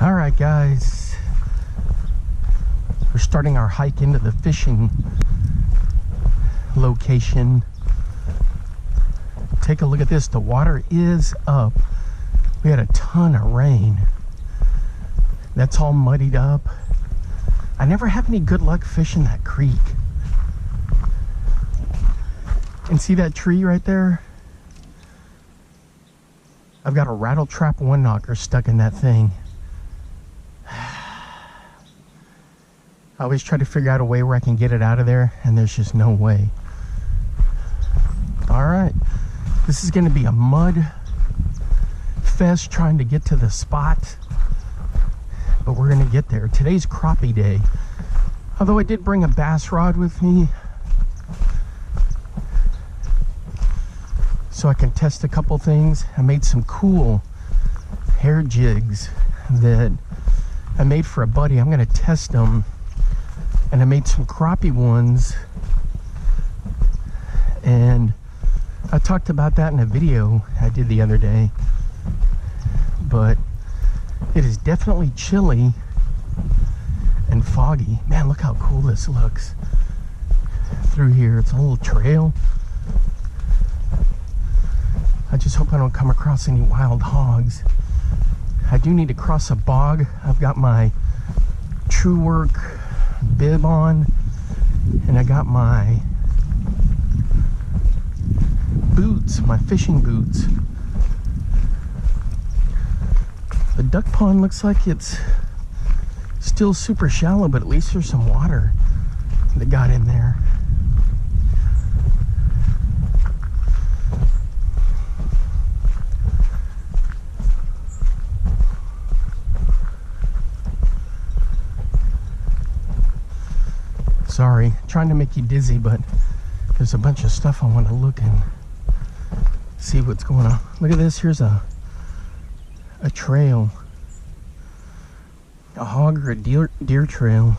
All right, guys, we're starting our hike into the fishing location. Take a look at this. The water is up. We had a ton of rain. That's all muddied up. I never have any good luck fishing that creek. And see that tree right there? I've got a rattle trap one knocker stuck in that thing. I always try to figure out a way where I can get it out of there, and there's just no way. All right, this is going to be a mud fest trying to get to the spot, but we're going to get there. Today's crappie day, although I did bring a bass rod with me so I can test a couple things. I made some cool hair jigs that I made for a buddy. I'm going to test them. And I made some crappie ones, and I talked about that in a video I did the other day. But it is definitely chilly and foggy. Man, look how cool this looks through here. It's a little trail. I just hope I don't come across any wild hogs. I do need to cross a bog. I've got my True Work bib on, and I got my boots, my fishing boots. The duck pond looks like it's still super shallow, but at least there's some water that got in there. Sorry, trying to make you dizzy, but there's a bunch of stuff I want to look and see what's going on. Look at this. Here's a trail, a hog or a deer trail.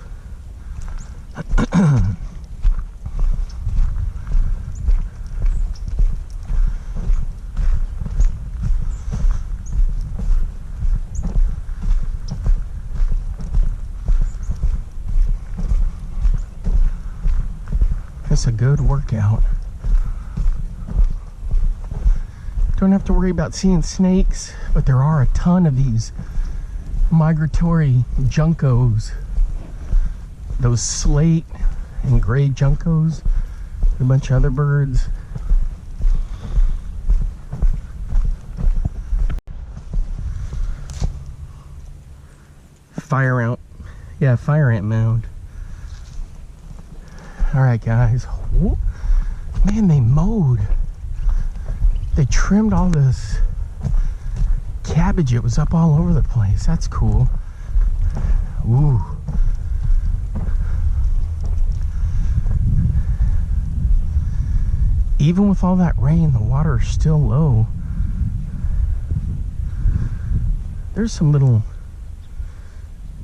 It's a good workout. Don't have to worry about seeing snakes, but there are a ton of these migratory juncos, those slate and gray juncos, a bunch of other birds. Fire ant mound. All right, guys. Whoa. Man, they mowed. They trimmed all this cabbage. It was up all over the place. That's cool. Ooh. Even with all that rain, the water is still low. There's some little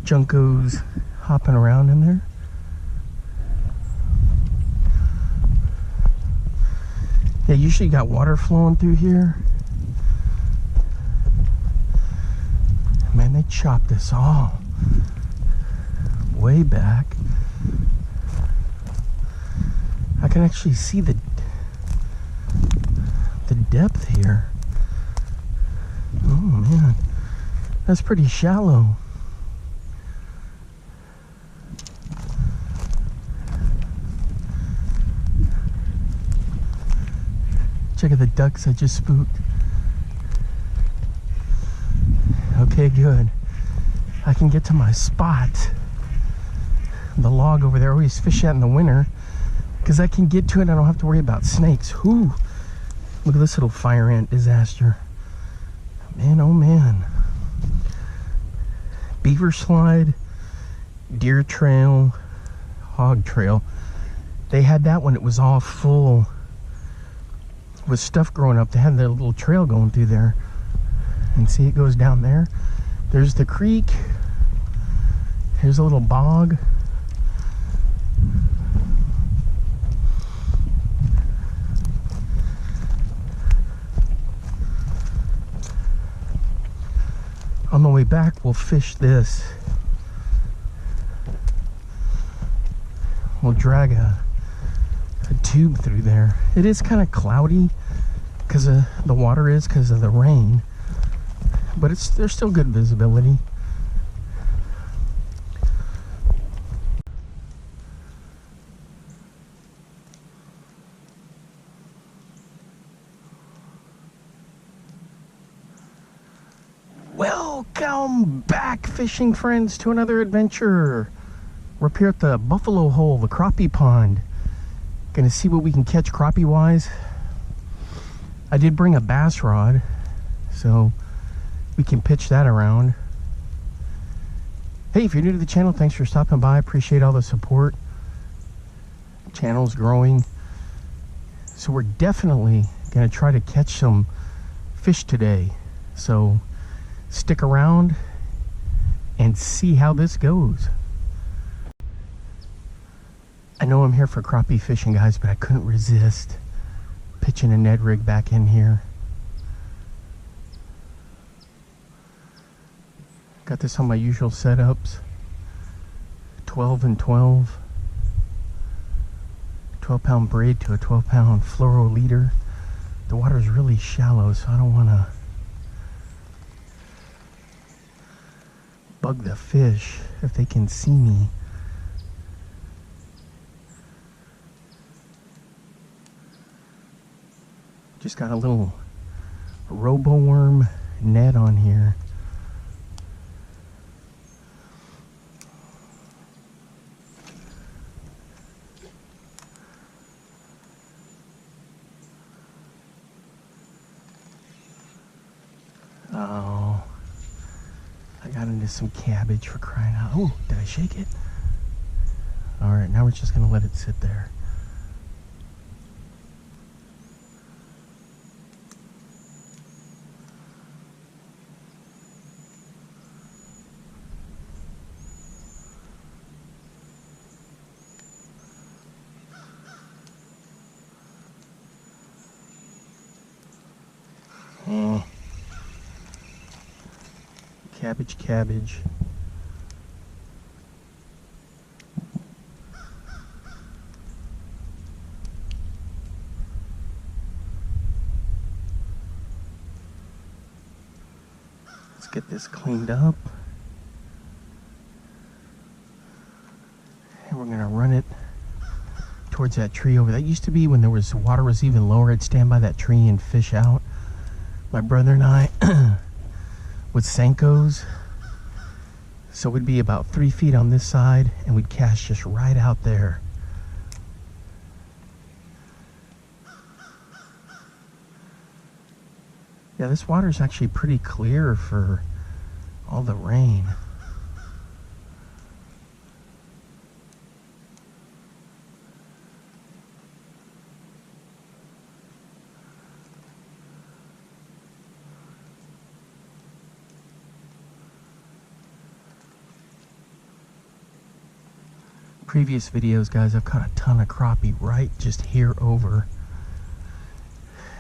juncos hopping around in there. Yeah, usually you got water flowing through here. Man, they chopped this all way back. I can actually see the depth here. Oh man, that's pretty shallow. Check out the ducks I just spooked. Okay, good. I can get to my spot. The log over there, I always fish at in the winter, because I can get to it. I don't have to worry about snakes. Whoo! Look at this little fire ant disaster. Man, oh man. Beaver slide, deer trail, hog trail. They had that when it was all full with stuff growing up. They had their little trail going through there, and see, it goes down there. There's the creek. Here's a little bog. On the way back, we'll fish this. We'll drag a tube through there. It is kind of cloudy because of the water is because of the rain, but there's still good visibility. Welcome back, fishing friends, to another adventure. We're up here at the Buffalo Hole, the crappie pond. Gonna see what we can catch crappie wise. I did bring a bass rod, so we can pitch that around. Hey, if you're new to the channel, thanks for stopping by. Appreciate all the support. The channel's growing, so we're definitely gonna try to catch some fish today. So stick around and see how this goes. I know I'm here for crappie fishing, guys, but I couldn't resist pitching a Ned rig back in here. Got this on my usual setups. 12 and 12. 12-pound braid to a 12-pound fluoro leader. The water's really shallow, so I don't want to bug the fish if they can see me. Just got a little robo-worm net on here. Oh, I got into some cabbage, for crying out. Oh, did I shake it? All right, now we're just gonna let it sit there. Cabbage. Let's get this cleaned up. And we're gonna run it towards that tree over. That used to be when water was even lower. I'd stand by that tree and fish out. My brother and I with Senkos. So we'd be about 3 feet on this side and we'd cast just right out there. Yeah, this water's actually pretty clear for all the rain. Previous videos, guys, I've caught a ton of crappie right just here over,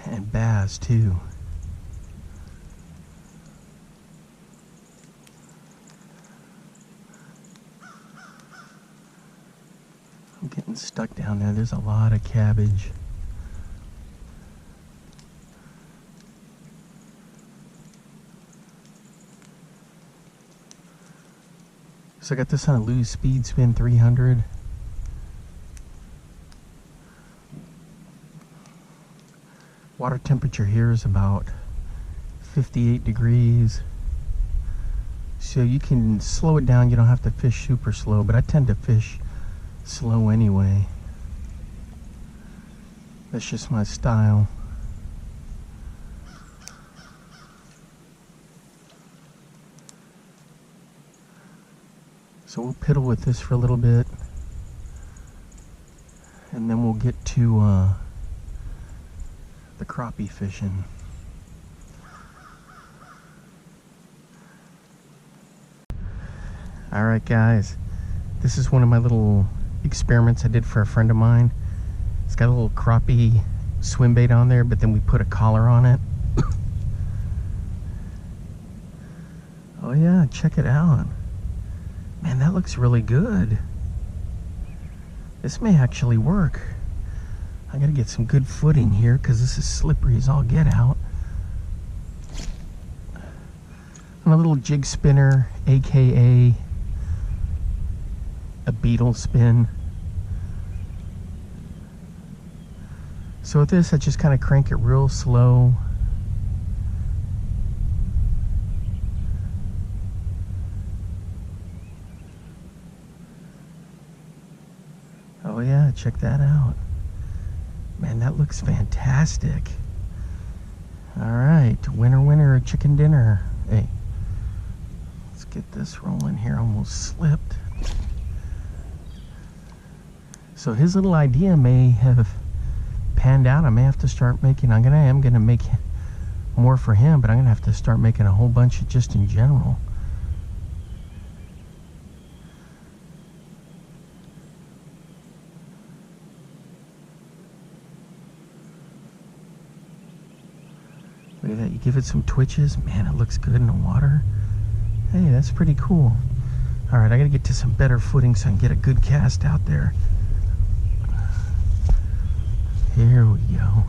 and bass too. I'm getting stuck down there. There's a lot of cabbage. So I got this on a Lose Speed Spin 300. Water temperature here is about 58 degrees. So you can slow it down. You don't have to fish super slow, but I tend to fish slow anyway. That's just my style. So we'll piddle with this for a little bit, and then we'll get to the crappie fishing. Alright guys, this is one of my little experiments I did for a friend of mine. It's got a little crappie swim bait on there, but then we put a collar on it. Oh yeah, check it out. Man, that looks really good. This may actually work. I gotta get some good footing here because this is slippery as all get out. And a little jig spinner, aka a beetle spin. So with this, I just kind of crank it real slow. Oh yeah, check that out. Man, that looks fantastic. All right, winner, winner, chicken dinner. Hey, let's get this rolling here. Almost slipped. So his little idea may have panned out. I may have to start making, I am gonna make more for him, but I'm gonna have to start making a whole bunch of just in general. Look at that, you give it some twitches. Man, it looks good in the water. Hey, that's pretty cool. All right, I gotta get to some better footing so I can get a good cast out there. Here we go.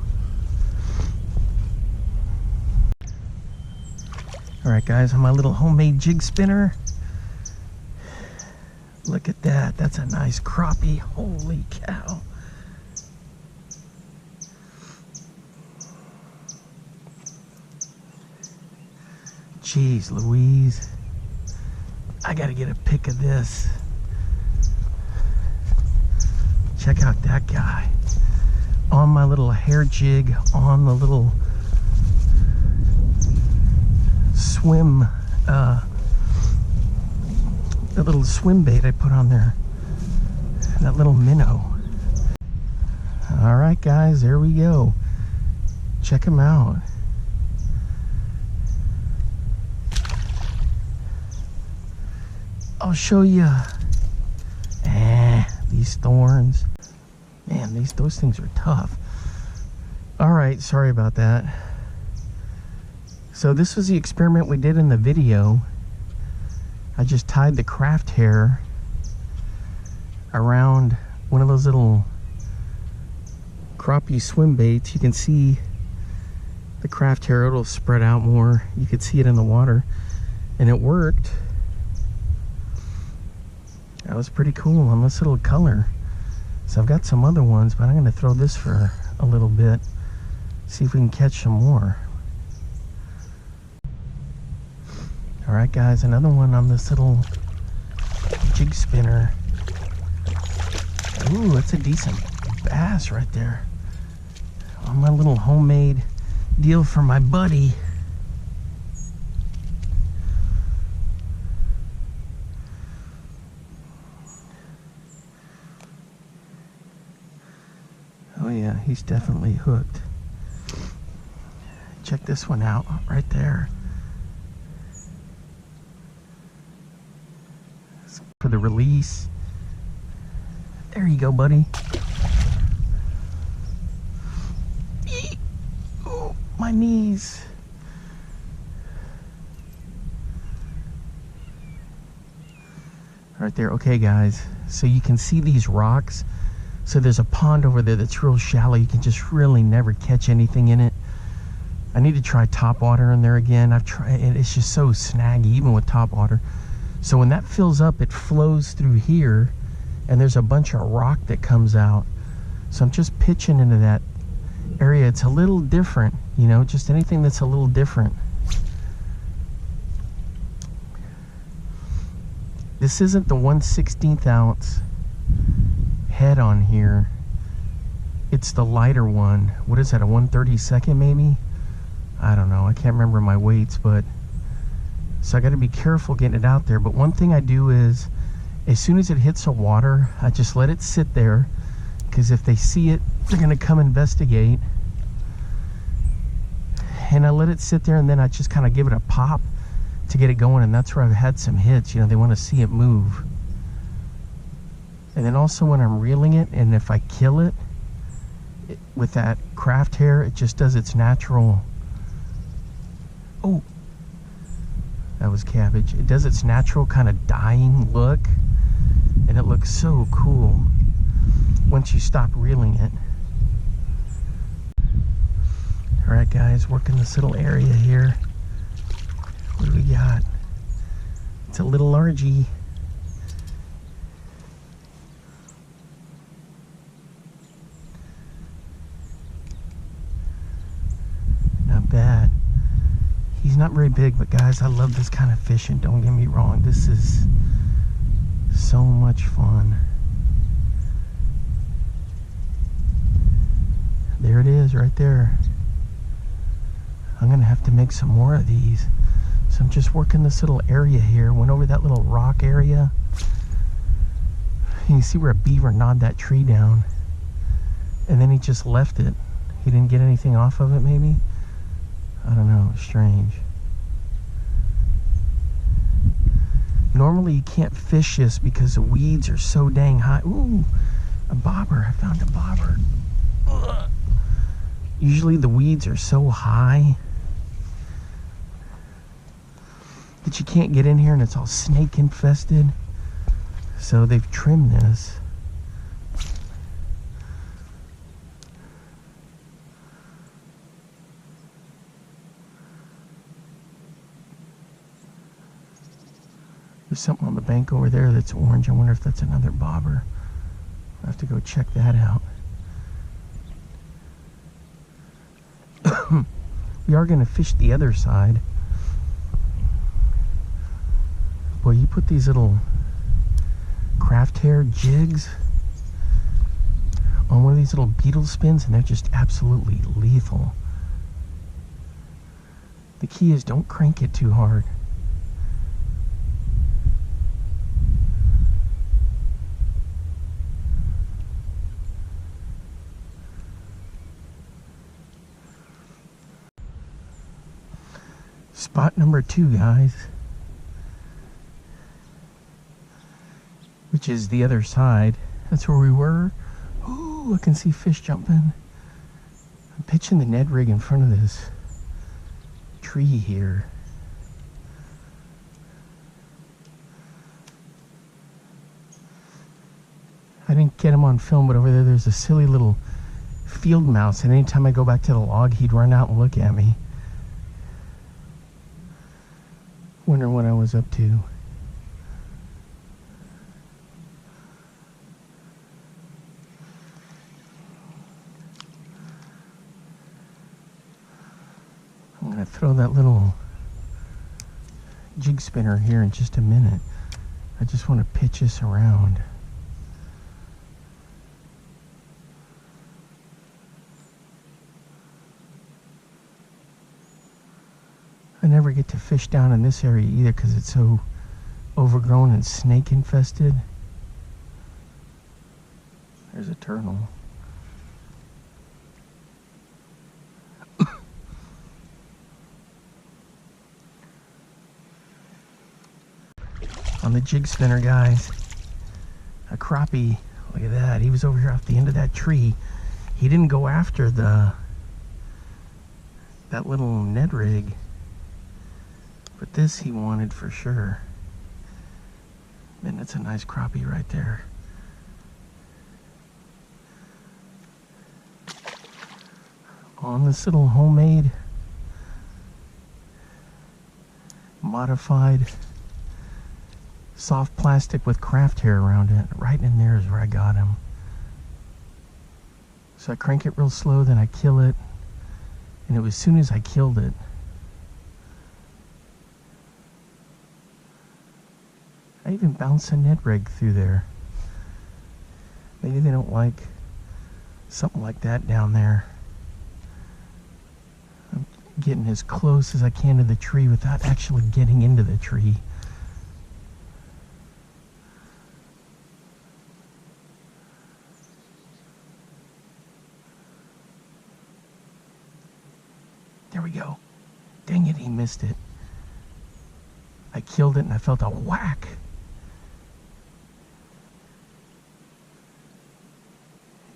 All right, guys, on my little homemade jig spinner. Look at that, that's a nice crappie. Holy cow. Jeez Louise, I gotta get a pic of this. Check out that guy. On my little hair jig, on the little swim, the little swim bait I put on there. That little minnow. All right, guys, there we go. Check him out. I'll show you. These thorns. Man, those things are tough. All right, sorry about that. So this was the experiment we did in the video. I just tied the craft hair around one of those little crappie swim baits. You can see the craft hair, it'll spread out more. You could see it in the water, and it worked. That was pretty cool on this little color. So I've got some other ones, but I'm gonna throw this for a little bit. See if we can catch some more. All right, guys, another one on this little jig spinner. Ooh, that's a decent bass right there. On my little homemade deal for my buddy. Oh yeah, he's definitely hooked. Check this one out right there. For the release. There you go, buddy. Oh, my knees. Right there. Okay, guys. So you can see these rocks. So there's a pond over there that's real shallow. You can just really never catch anything in it. I need to try top water in there again. I've tried, and it's just so snaggy, even with top water. So when that fills up, it flows through here, and there's a bunch of rock that comes out. So I'm just pitching into that area. It's a little different, you know, just anything that's a little different. This isn't the 1/16 ounce head on here. It's the lighter one. What is that, a 1/32 maybe? I don't know, I can't remember my weights, but so I got to be careful getting it out there. But one thing I do is, as soon as it hits the water, I just let it sit there, because if they see it, they're going to come investigate. And I let it sit there, and then I just kind of give it a pop to get it going, and that's where I've had some hits. You know, they want to see it move. And then also when I'm reeling it, and if I kill it with that craft hair, it just does its natural. Oh, That was cabbage. It does its natural kind of dying look, and it looks so cool once you stop reeling it. All right, guys, working this little area here. What do we got? It's a little largy. Not bad. He's not very big, but guys, I love this kind of fishing. Don't get me wrong. This is so much fun. There it is right there. I'm gonna have to make some more of these. So I'm just working this little area here. Went over that little rock area. You can see where a beaver gnawed that tree down. And then he just left it. He didn't get anything off of it, maybe? I don't know, strange. Normally you can't fish this because the weeds are so dang high. Ooh, a bobber, I found a bobber. Ugh. Usually the weeds are so high that you can't get in here, and it's all snake infested. So they've trimmed this. There's something on the bank over there that's orange. I wonder if that's another bobber. I'll have to go check that out. We are going to fish the other side. Boy, you put these little craft hair jigs on one of these little beetle spins, and they're just absolutely lethal. The key is don't crank it too hard. Spot number 2, guys, which is the other side. That's where we were. Ooh, I can see fish jumping. I'm pitching the Ned rig in front of this tree here. I didn't get him on film, but over there's a silly little field mouse, and anytime I go back to the log, he'd run out and look at me. Wonder what I was up to. I'm gonna throw that little jig spinner here in just a minute. I just want to pitch this around. I never get to fish down in this area either because it's so overgrown and snake infested. There's a turtle. On the jig spinner, guys, a crappie. Look at that. He was over here off the end of that tree. He didn't go after that little Ned rig. But this he wanted for sure. Man, that's a nice crappie right there. On this little homemade, modified, soft plastic with craft hair around it. Right in there is where I got him. So I crank it real slow, then I kill it. And it was as soon as I killed it, I even bounced a Ned rig through there. Maybe they don't like something like that down there. I'm getting as close as I can to the tree without actually getting into the tree. There we go. Dang it, he missed it. I killed it and I felt a whack.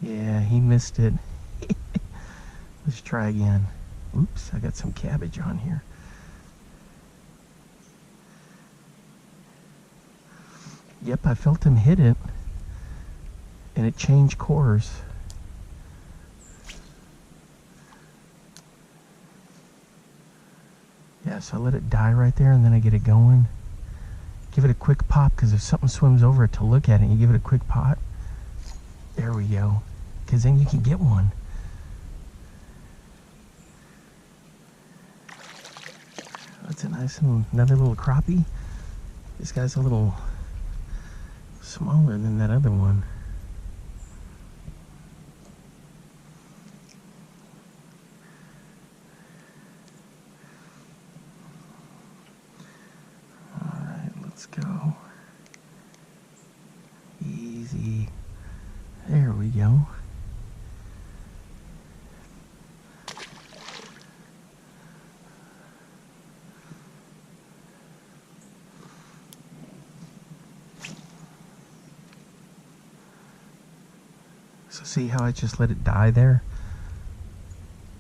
Yeah, he missed it. Let's try again. Oops, I got some cabbage on here. Yep, I felt him hit it, and it changed course. Yeah, so I let it die right there, and then I get it going. Give it a quick pop, because if something swims over it to look at it, you give it a quick pop. There we go. Because then you can get one. That's a nice little, another little crappie. This guy's a little smaller than that other one. Alright, let's go. Easy. There we go. So see how I just let it die there?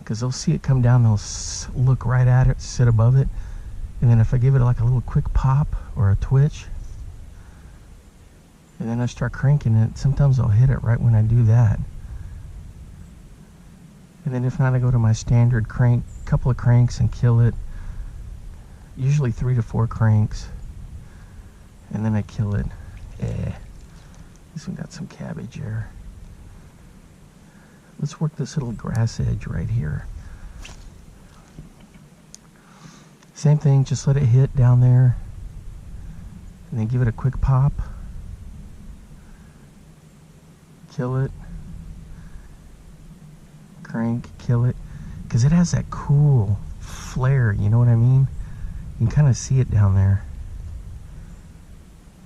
Because they'll see it come down, they'll look right at it, sit above it, and then if I give it like a little quick pop or a twitch, and then I start cranking it, sometimes I'll hit it right when I do that. And then if not, I go to my standard crank, couple of cranks and kill it. Usually 3 to 4 cranks, and then I kill it. This one got some cabbage there. Let's work this little grass edge right here. Same thing, just let it hit down there, and then give it a quick pop. Kill it. Crank, kill it. Because it has that cool flare, you know what I mean? You can kind of see it down there.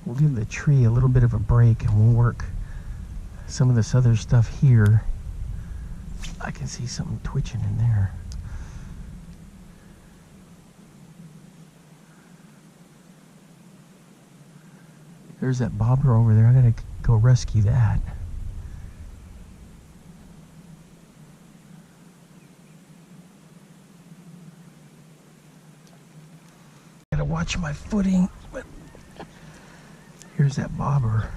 We'll give the tree a little bit of a break, and we'll work some of this other stuff here. I can see something twitching in there. There's that bobber over there. I gotta go rescue that. Gotta watch my footing, but here's that bobber.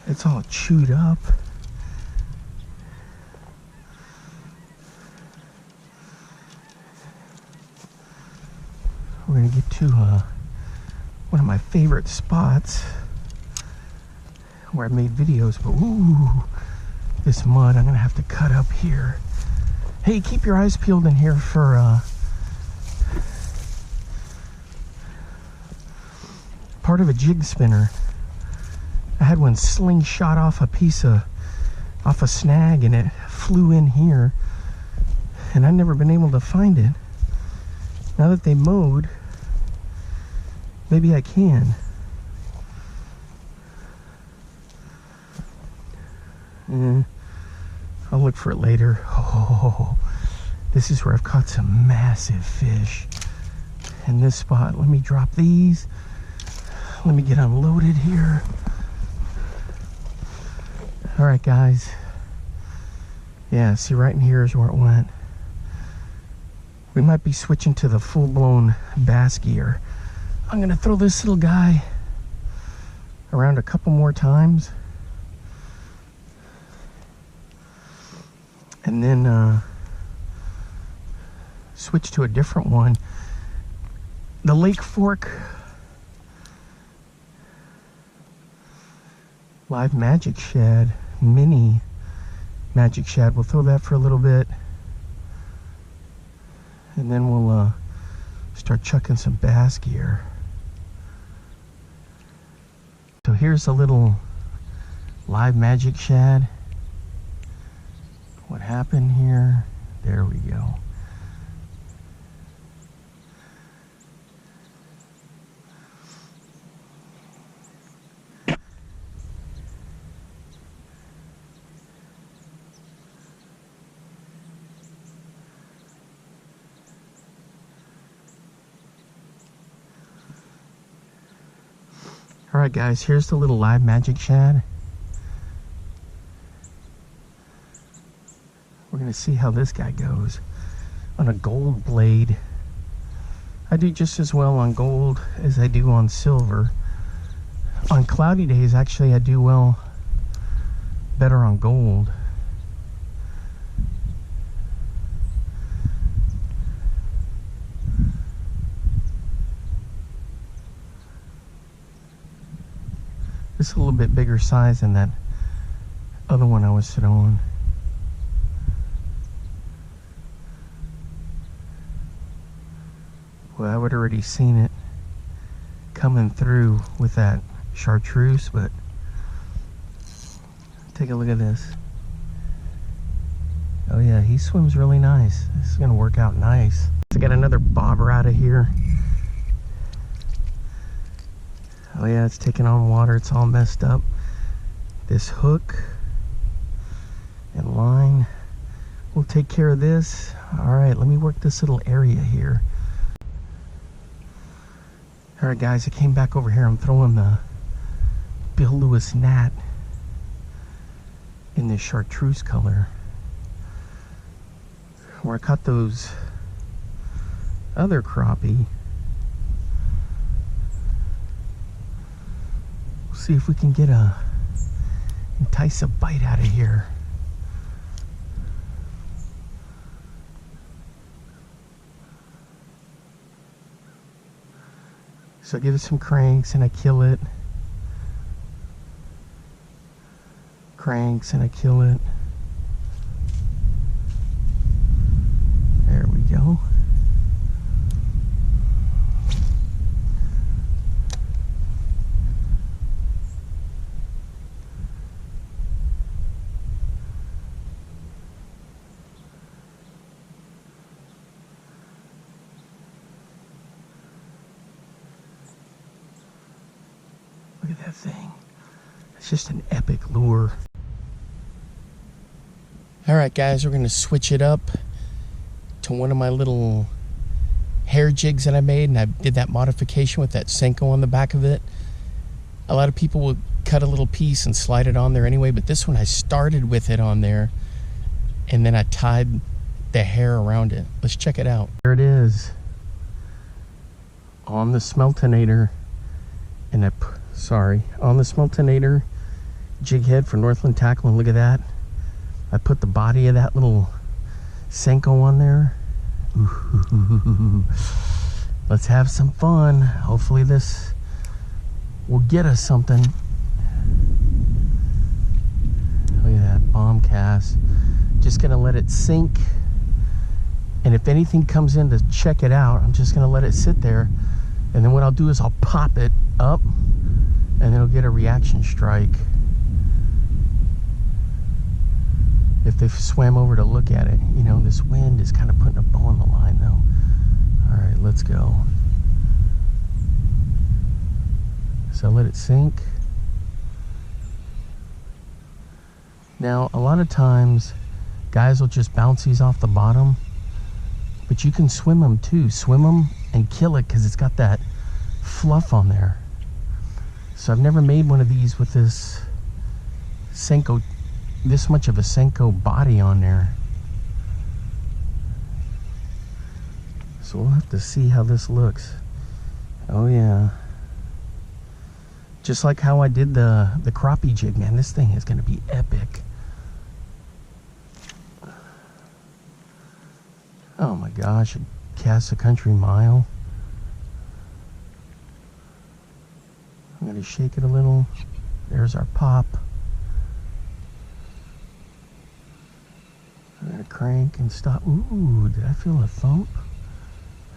It's all chewed up. We're gonna get to one of my favorite spots where I made videos, but ooh, this mud, I'm gonna have to cut up here. Hey, keep your eyes peeled in here for part of a jig spinner. I had one slingshot off a snag, and it flew in here, and I've never been able to find it. Now that they mowed, maybe I can. I'll look for it later. Oh, this is where I've caught some massive fish in this spot. Let me drop these. Let me get unloaded here. All right, guys. Yeah, see, right in here is where it went. We might be switching to the full-blown bass gear. I'm gonna throw this little guy around a couple more times, and then switch to a different one. The Lake Fork live magic shad, mini magic shad. We'll throw that for a little bit, and then we'll start chucking some bass gear. So here's a little live magic shad. What happened here? There we go. Alright guys, here's the little live magic shad. We're going to see how this guy goes on a gold blade. I do just as well on gold as I do on silver. On cloudy days, actually, I do well better on gold. It's a little bit bigger size than that other one I was throwing. Well, I would already seen it coming through with that chartreuse, but take a look at this. Oh yeah, he swims really nice. This is gonna work out nice. I got another bobber out of here. Oh yeah, it's taking on water. It's all messed up. This hook and line will take care of this. All right, let me work this little area here. All right, guys, I came back over here. I'm throwing the Bill Lewis gnat in this chartreuse color, where I caught those other crappie. We'll see if we can entice a bite out of here. So I give it some cranks and I kill it. Cranks and I kill it. There we go. Look at that thing. It's just an epic lure. Alright guys, we're going to switch it up to one of my little hair jigs that I made, and I did that modification with that Senko on the back of it. A lot of people will cut a little piece and slide it on there anyway, but this one I started with it on there and then I tied the hair around it. Let's check it out. There it is on the Smeltonator, and on the Smeltonator jig head for Northland Tackle, and look at that. I put the body of that little Senko on there. Ooh, let's have some fun. Hopefully this will get us something. Look at that bomb cast. Just gonna let it sink, and if anything comes in to check it out, I'm just gonna let it sit there, and then what I'll do is I'll pop it up and it'll get a reaction strike if they swam over to look at it. You know, this wind is kind of putting a bow on the line though. All right, let's go. So let it sink. Now, a lot of times guys will just bounce these off the bottom, but you can swim them too. Swim them and kill it because it's got that fluff on there. So I've never made one of these with this Senko, this much of a Senko body on there. So we'll have to see how this looks. Oh yeah. Just like how I did the crappie jig, man, this thing is gonna be epic. Oh my gosh, it casts a country mile. I'm gonna shake it a little. There's our pop. I'm gonna crank and stop. Ooh, did I feel a thump?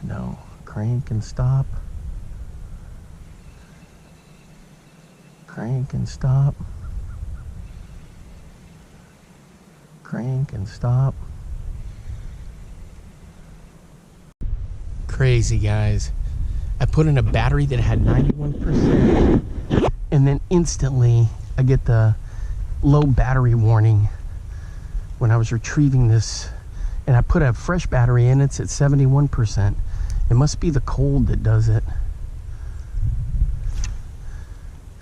No. Crank and stop. Crank and stop. Crank and stop. Crazy, guys. I put in a battery that had 91%, and then instantly I get the low battery warning when I was retrieving this, and I put a fresh battery in. It's at 71%. It must be the cold that does it.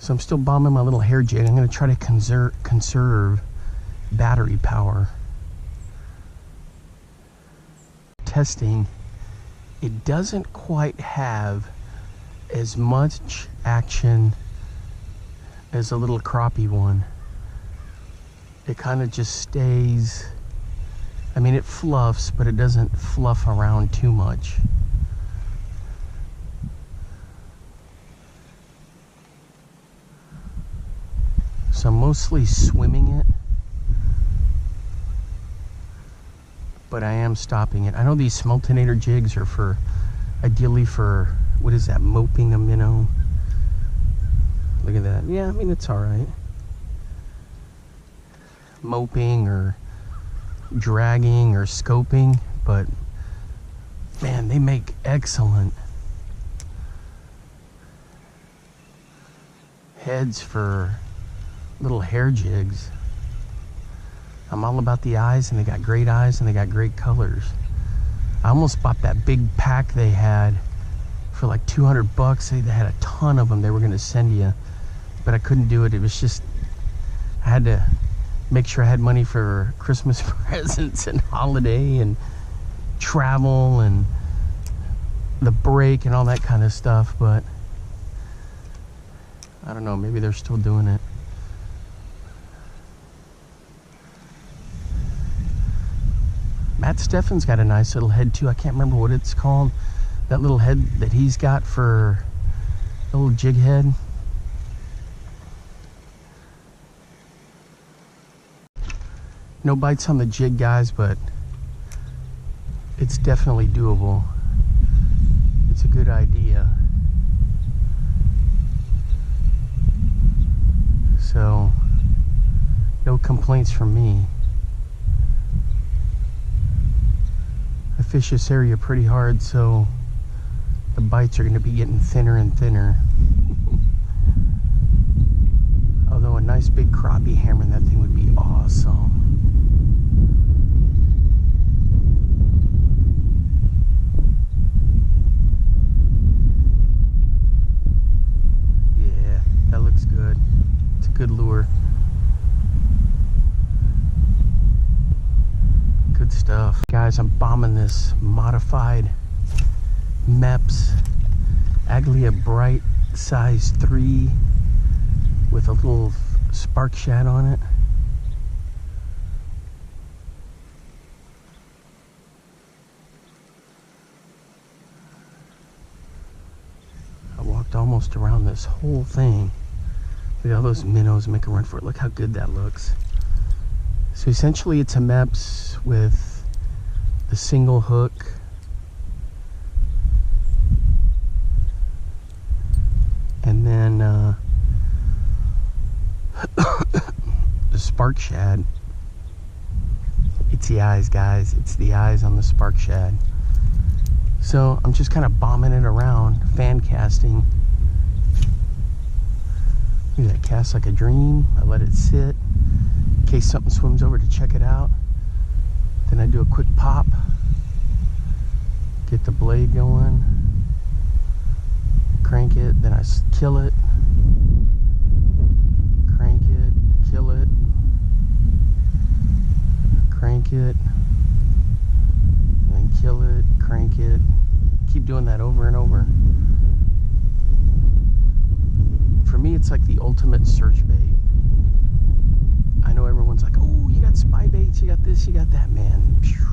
So I'm still bombing my little hair jig. I'm going to try to conserve battery power. Testing it doesn't quite have as much action as a little crappie one. It kind of just stays, I mean, it fluffs, but it doesn't fluff around too much. So I'm mostly swimming it, but I am stopping it. I know these Smultinator jigs are for, ideally for, what is that, moping a minnow. Look at that. Yeah, I mean, it's all right. Moping or dragging or scoping, but man, they make excellent heads for little hair jigs. I'm all about the eyes, and they got great eyes and they got great colors. I almost bought that big pack they had for like 200 bucks. They had a ton of them they were going to send you, but I couldn't do it. It was just, I had to make sure I had money for Christmas presents and holiday and travel and the break and all that kind of stuff. But I don't know, maybe they're still doing it. Matt Steffen's got a nice little head too. I can't remember what it's called. That little head that he's got for a little jig head. No bites on the jig, guys, but it's definitely doable. It's a good idea. So, no complaints from me. I fish this area pretty hard, so the bites are going to be getting thinner and thinner. Although a nice big crappie hammering that thing would be awesome. Yeah, that looks good. It's a good lure. Good stuff. Guys, I'm bombing this modified Mepps Aglia Bright size 3 with a little spark shad on it. I walked almost around this whole thing. Look at all those minnows, make a run for it. Look how good that looks. So essentially it's a Mepps with the single hook. And then the spark shad. It's the eyes, guys. It's the eyes on the spark shad. So I'm just kind of bombing it around, fan casting. Look at that, cast like a dream. I let it sit in case something swims over to check it out. Then I do a quick pop, get the blade going, crank it, then I kill it, crank it, kill it, crank it, then kill it, crank it. Keep doing that over and over. For me, it's like the ultimate search bait. I know everyone's like, oh, you got spy baits, you got this, you got that, man. Phew.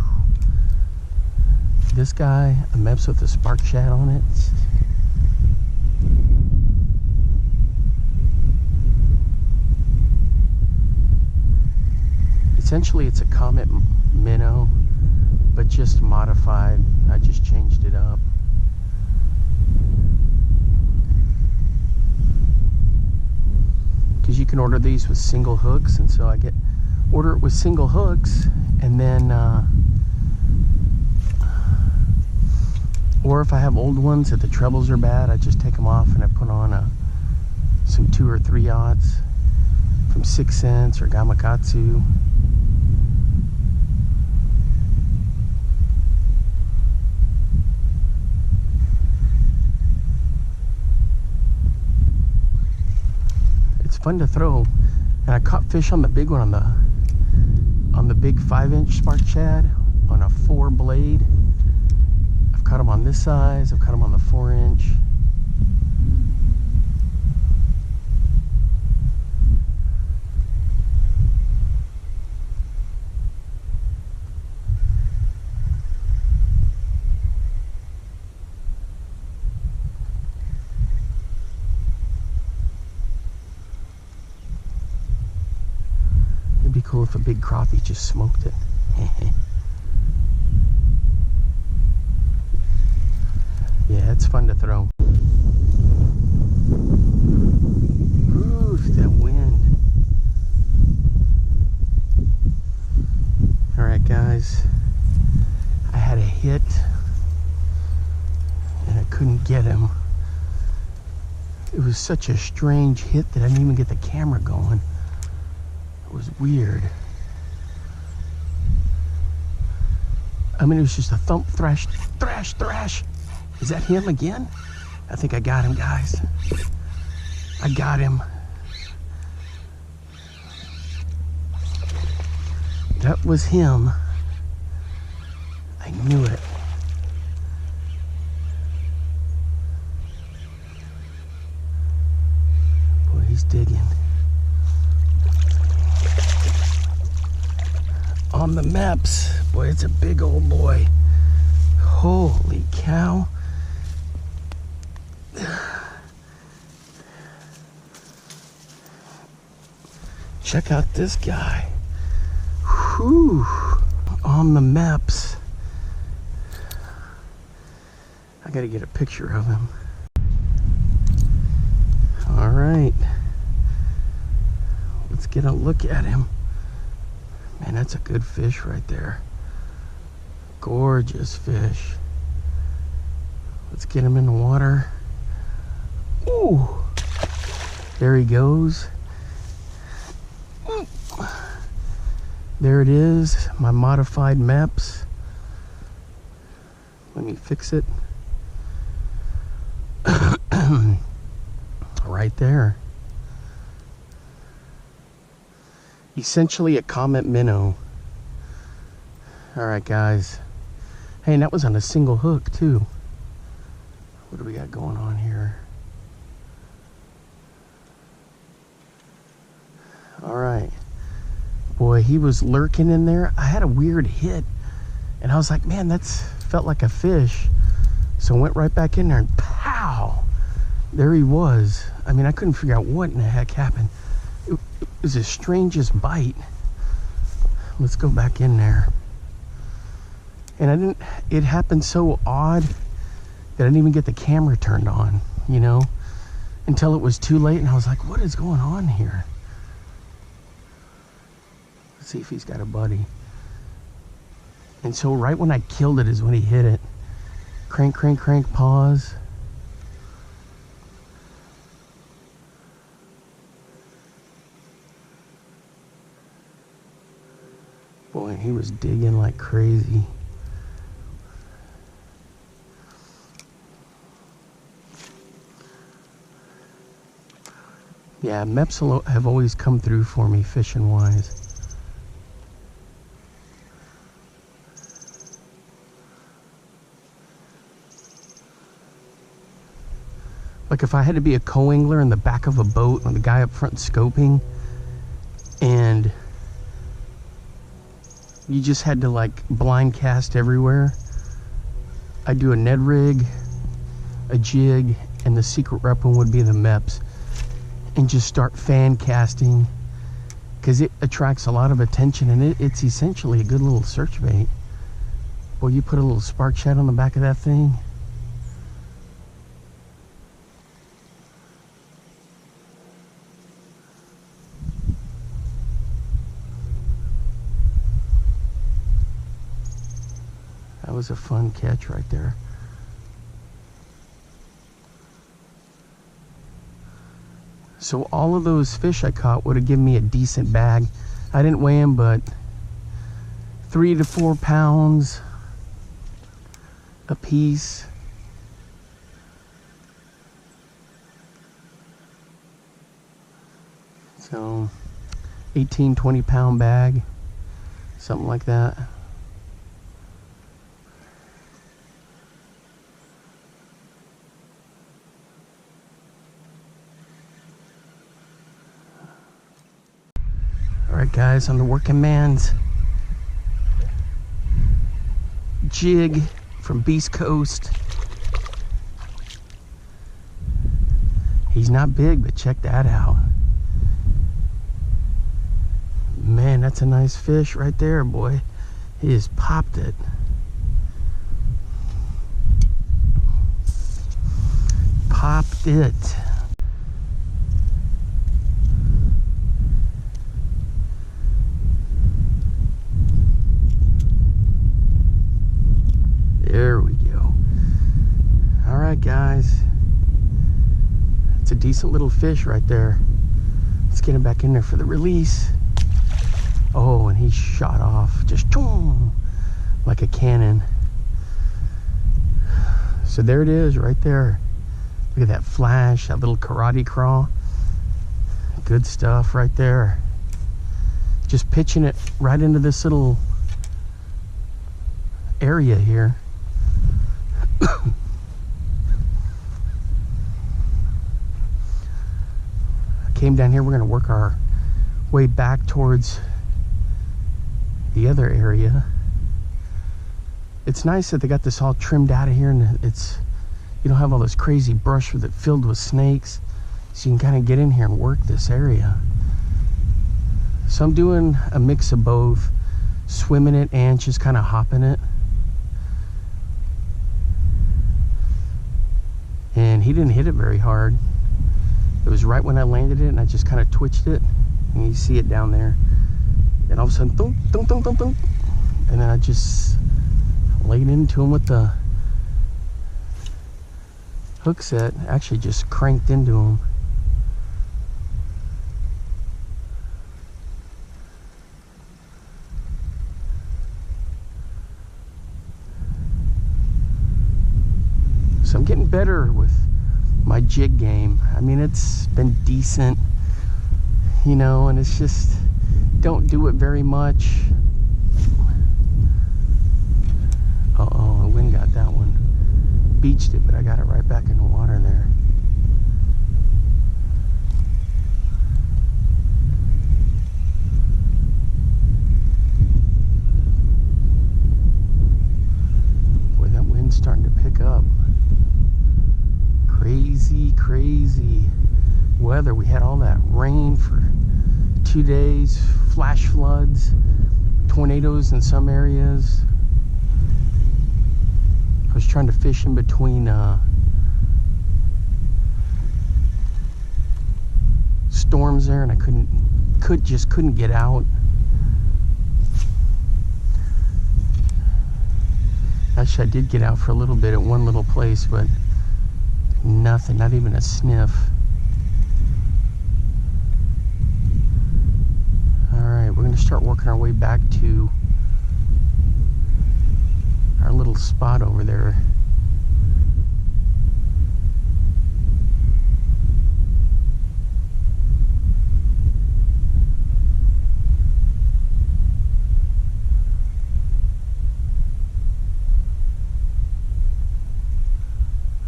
This guy, a Mepps with a spark shad on it. Essentially, it's a Comet minnow, but just modified. I just changed it up. Because you can order these with single hooks, and so I order it with single hooks, and then or if I have old ones that the trebles are bad, I just take them off and I put on some 2 or 3 aughts from 6 Cents or Gamakatsu. It's fun to throw, and I caught fish on the big one, on the big 5-inch spark shad on a 4 blade. I've caught them on this size, I've caught them on the 4-inch. It'd be cool if a big crappie just smoked it. Yeah, it's fun to throw. Oof, that wind. Alright guys, I had a hit and I couldn't get him. It was such a strange hit that I didn't even get the camera going. It was weird. I mean, it was just a thump, thrash, thrash, thrash. Is that him again? I think I got him, guys. I got him. That was him. I knew it. Boy, he's digging. On the Mepps. Boy, it's a big old boy. Holy cow. Check out this guy. Whew. On the Mepps. I gotta get a picture of him. All right. Let's get a look at him. Man, that's a good fish right there. Gorgeous fish. Let's get him in the water. Ooh. There he goes. There it is, my modified Mepps. Let me fix it. Right there. Essentially a Comet minnow. Alright guys. Hey, and that was on a single hook too. What do we got going on here? Alright. Boy, he was lurking in there. I had a weird hit. And I was like, man, that's felt like a fish. So I went right back in there and pow! There he was. I mean, I couldn't figure out what in the heck happened. It was the strangest bite. Let's go back in there. And it happened so odd that I didn't even get the camera turned on, you know, until it was too late. And I was like, what is going on here? Let's see if he's got a buddy. And so right when I killed it is when he hit it. Crank, crank, crank, pause. Boy, he was digging like crazy. Yeah, Mepps have always come through for me fishing wise. Like if I had to be a co-angler in the back of a boat and the guy up front scoping, and you just had to like blind cast everywhere, I'd do a Ned rig, a jig, and the secret weapon would be the Mepps, and just start fan casting because it attracts a lot of attention, and it's essentially a good little search bait. Boy, you put a little spark shad on the back of that thing. That was a fun catch right there. So all of those fish I caught would have given me a decent bag. I didn't weigh them, but 3 to 4 pounds a piece. So 18, 20 pound bag, something like that. Alright guys, on the Workingman's jig from Beast Coast. He's not big, but check that out. Man, that's a nice fish right there, boy. He just popped it. Popped it. There we go. All right, guys. It's a decent little fish right there. Let's get him back in there for the release. Oh, and he shot off just like a cannon. So there it is right there. Look at that flash, that little karate crawl. Good stuff right there. Just pitching it right into this little area here. I came down here. We're going to work our way back towards the other area. It's nice that they got this all trimmed out of here, and it's, you don't have all this crazy brush with it filled with snakes, so you can kind of get in here and work this area. So I'm doing a mix of both, swimming it and just kind of hopping it. And he didn't hit it very hard. It was right when I landed it, and I just kind of twitched it, and you see it down there. And all of a sudden, thunk, thunk, thunk, thunk, thunk, and then I just laid into him with the hook set. Actually just cranked into him. So I'm getting better with my jig game. I mean, it's been decent, you know, and it's just, don't do it very much. Uh-oh, the wind got that one. Beached it, but I got it right back in the water there. Boy, that wind's starting to pick up. Crazy, crazy weather. We had all that rain for 2 days, flash floods, tornadoes in some areas. I was trying to fish in between storms there, and I just couldn't get out. Actually, I did get out for a little bit at one little place, but nothing, not even a sniff. Alright, we're going to start working our way back to our little spot over there.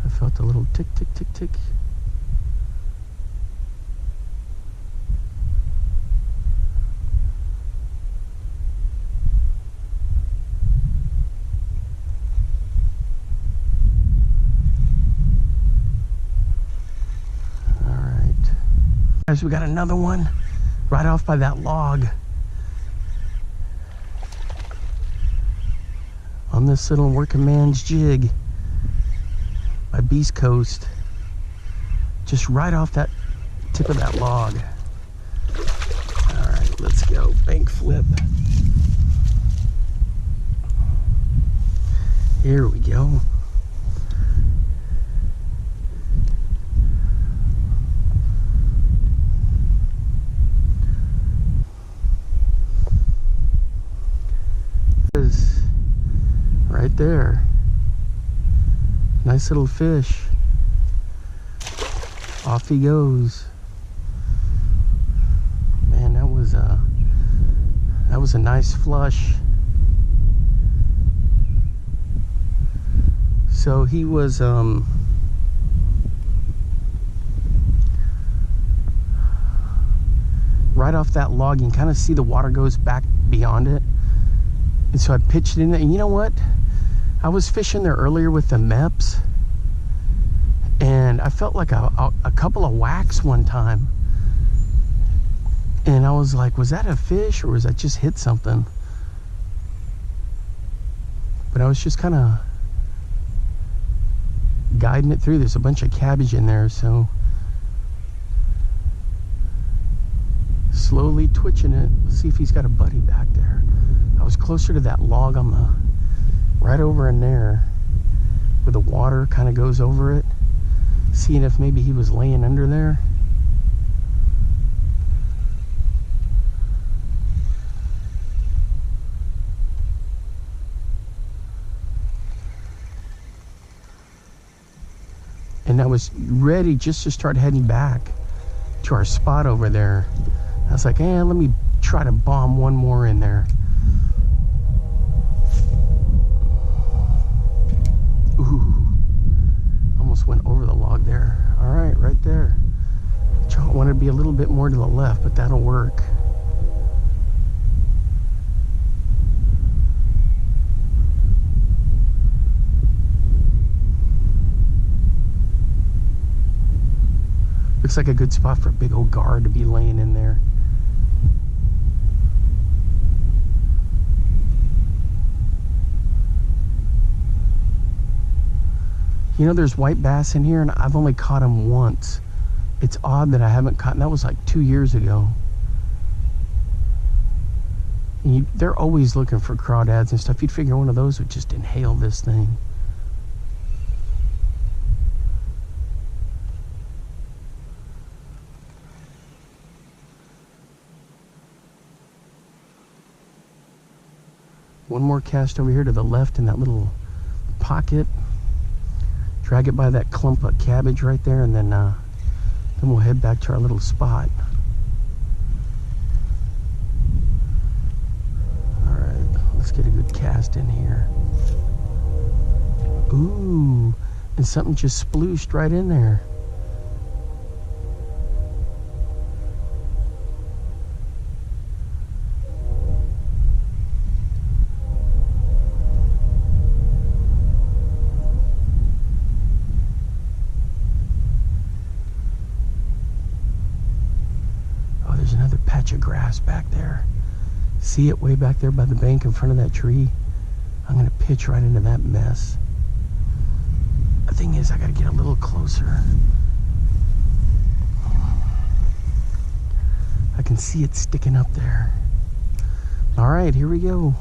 I felt a little tick, tick, tick, tick. Guys, we got another one right off by that log on this little Workingman's jig by Beast Coast, just right off that tip of that log. All right, let's go. Bank flip. Here we go. Right there. Nice little fish. Off he goes. Man, that was a nice flush. So he was right right off that log. You can kind of see the water goes back beyond it. And so I pitched it in there. And you know what? I was fishing there earlier with the Mepps, and I felt like a couple of whacks one time. And I was like, was that a fish or was that just hit something? But I was just kind of guiding it through. There's a bunch of cabbage in there, so slowly twitching it. Let's see if he's got a buddy back there. I was closer to that log on the right over in there where the water kind of goes over it, seeing if maybe he was laying under there. And I was ready just to start heading back to our spot over there. I was like, let me try to bomb one more in there. Ooh, almost went over the log there. All right, right there. I wanted to be a little bit more to the left, but that'll work. Looks like a good spot for a big old guard to be laying in there. You know, there's white bass in here, and I've only caught them once. It's odd that I haven't caught, and that was like 2 years ago. And they're always looking for crawdads and stuff. You'd figure one of those would just inhale this thing. One more cast over here to the left in that little pocket. Drag it by that clump of cabbage right there, and then we'll head back to our little spot. All right, let's get a good cast in here. Ooh, and something just splooshed right in there. Of grass back there. See it way back there by the bank in front of that tree? I'm gonna pitch right into that mess. The thing is, I gotta get a little closer. I can see it sticking up there. All right, here we go.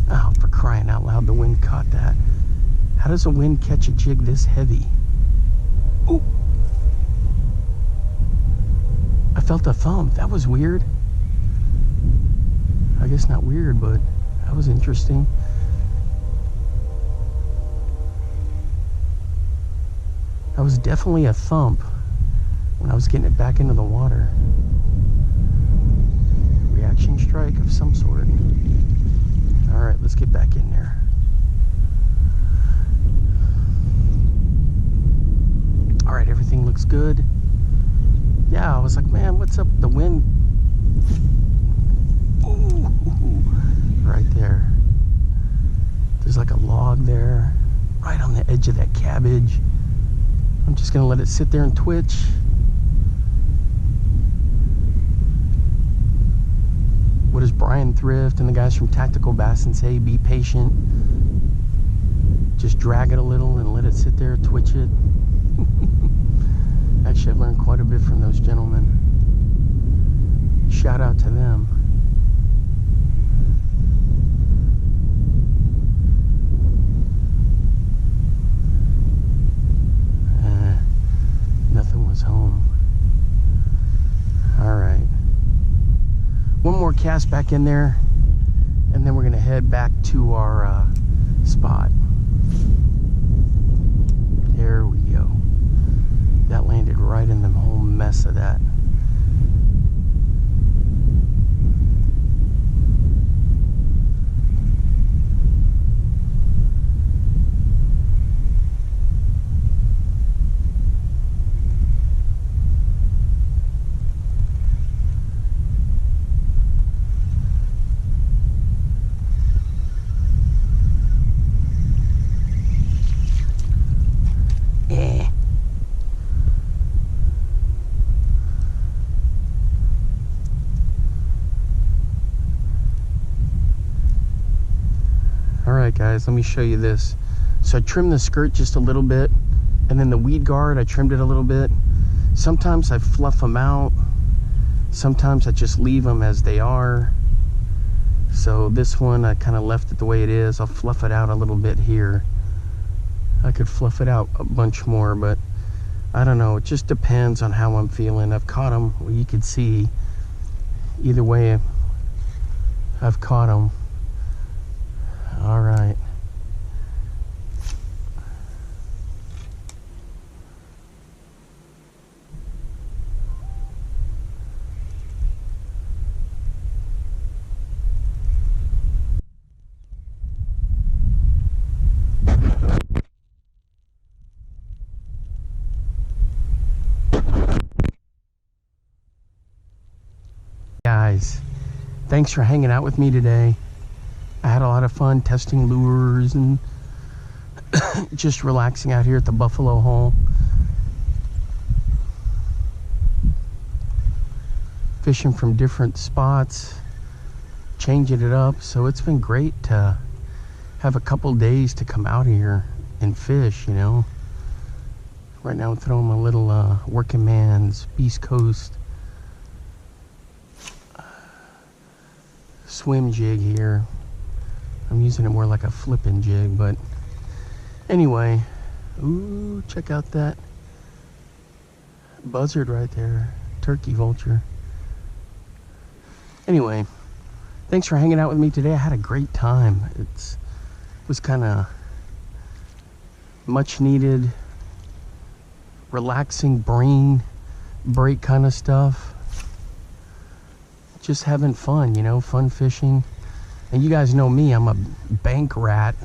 Oh, for crying out loud, the wind caught that. How does a wind catch a jig this heavy? Ooh. I felt a thump. That was weird. I guess not weird, but that was interesting. That was definitely a thump when I was getting it back into the water. Reaction strike of some sort. All right, let's get back in there. All right, everything looks good. Yeah, I was like, man, what's up with the wind? Ooh, right there. There's like a log there, right on the edge of that cabbage. I'm just gonna let it sit there and twitch. What does Brian Thrift and the guys from Tactical Bassin say? Be patient. Just drag it a little and let it sit there, twitch it. Actually, I've learned quite a bit from those gentlemen. Shout out to them. Nothing was home. All right. One more cast back in there, and then we're gonna head back to our spot. There we go. That landed right in the whole mess of that. Alright guys, let me show you this. So I trimmed the skirt just a little bit, and then the weed guard, I trimmed it a little bit. Sometimes I fluff them out, sometimes I just leave them as they are. So this one, I kind of left it the way it is. I'll fluff it out a little bit here. I could fluff it out a bunch more, but I don't know. It just depends on how I'm feeling. I've caught them, well, you could see. Either way, I've caught them. All right. Guys, thanks for hanging out with me today. I had a lot of fun testing lures and just relaxing out here at the Buffalo Hole. Fishing from different spots, changing it up. So it's been great to have a couple days to come out here and fish, you know. Right now I'm throwing my little Workingman's Beast Coast swim jig here. I'm using it more like a flipping jig, but anyway. Ooh, check out that buzzard right there. Turkey vulture. Anyway, thanks for hanging out with me today. I had a great time. It was kind of much needed, relaxing brain break kind of stuff. Just having fun, you know, fun fishing. And you guys know me, I'm a bank rat.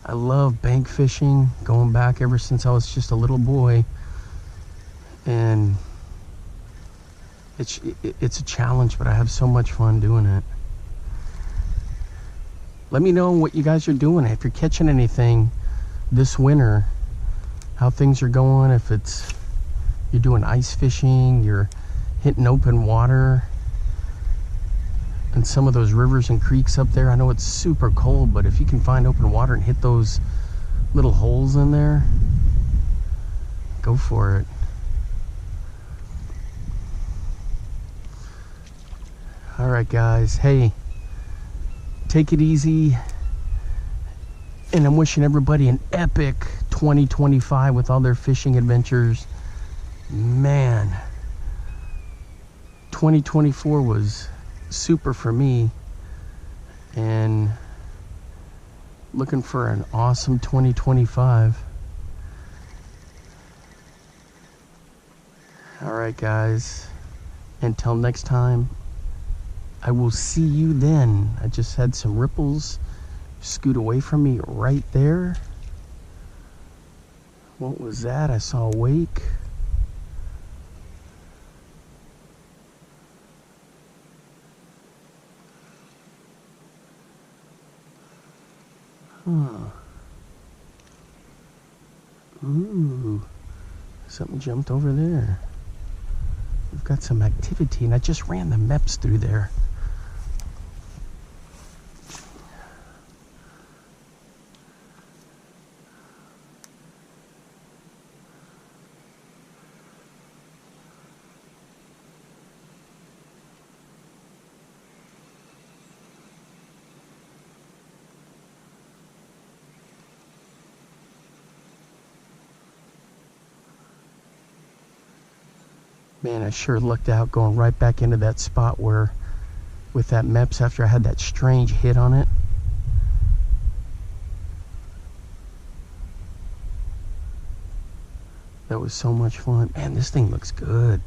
I love bank fishing, going back ever since I was just a little boy. And it's a challenge, but I have so much fun doing it. Let me know what you guys are doing. If you're catching anything this winter, how things are going. If you're doing ice fishing, you're hitting open water. And some of those rivers and creeks up there, I know it's super cold, but if you can find open water and hit those little holes in there, go for it. All right, guys. Hey, take it easy. And I'm wishing everybody an epic 2025 with all their fishing adventures. Man, 2024 was super for me, and looking for an awesome 2025. All right, guys, until next time, I will see you then. I just had some ripples scoot away from me right there. What was that? I saw a wake. Ooh, something jumped over there. We've got some activity, and I just ran the Mepps through there. Man, I sure lucked out going right back into that spot where, with that Mepps, after I had that strange hit on it. That was so much fun. Man, this thing looks good.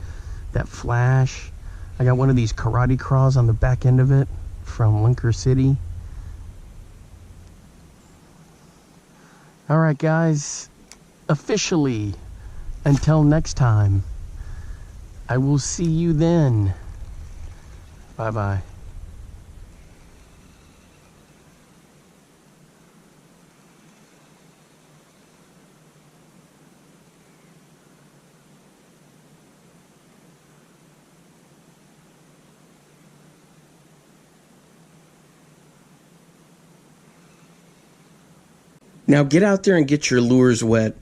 That flash. I got one of these karate craws on the back end of it from Linker City. All right, guys. Officially, until next time, I will see you then. Bye-bye. Now get out there and get your lures wet.